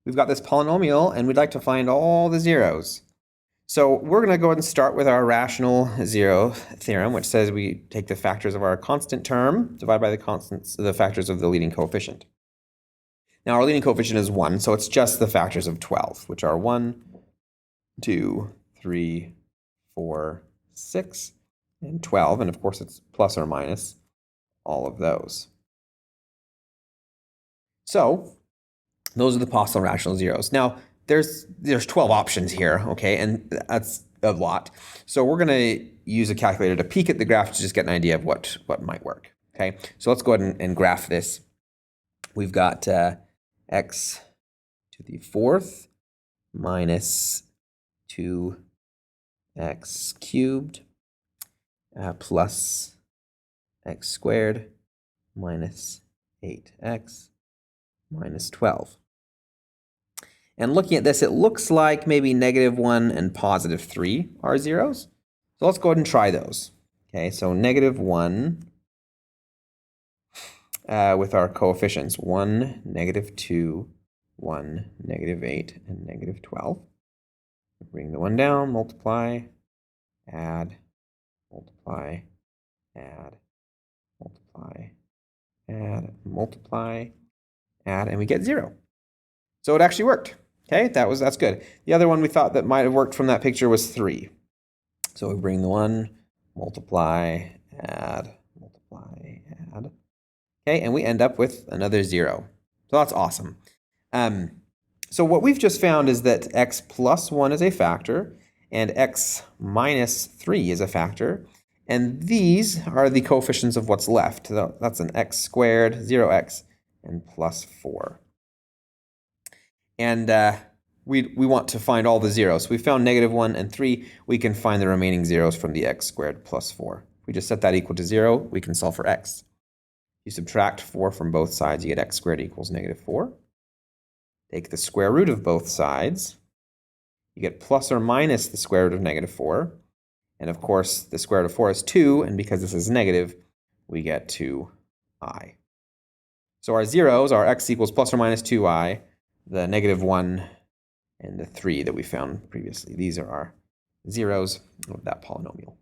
we've got this polynomial and we'd like to find all the zeros. So we're going to go ahead and start with our rational zero theorem, which says we take the factors of our constant term, divide by the factors of the leading coefficient. Now our leading coefficient is 1, so it's just the factors of 12, which are 1, 2, 3, 4, 6, and 12. And of course it's plus or minus all of those. So those are the possible rational zeros. Now, there's 12 options here, okay, and that's a lot. So we're going to use a calculator to peek at the graph to just get an idea of what might work, okay? So let's go ahead and graph this. We've got x to the 4th minus 2x cubed plus x squared minus 8x minus 12. And looking at this, it looks like maybe -1 and +3 are zeros. So let's go ahead and try those. Okay, so -1 with our coefficients, 1, -2, 1, -8, and -12. Bring the 1 down, multiply, add, multiply, add, multiply, add, multiply, add, and we get 0. So it actually worked. Okay, that's good. The other one we thought that might have worked from that picture was 3. So we bring the 1, multiply, add, multiply, add. Okay, and we end up with another 0. So that's awesome. So what we've just found is that x plus 1 is a factor, and x minus 3 is a factor. And these are the coefficients of what's left. So that's an x squared, 0x, and plus 4. And we want to find all the zeros. So we found -1 and 3. We can find the remaining zeros from the x squared plus 4. If we just set that equal to 0, we can solve for x. You subtract 4 from both sides, you get x squared equals -4. Take the square root of both sides. You get plus or minus the square root of -4. And of course, the square root of 4 is 2, and because this is negative, we get 2i. So our zeros are x equals plus or minus 2i, the -1, and the 3 that we found previously. These are our zeros of that polynomial.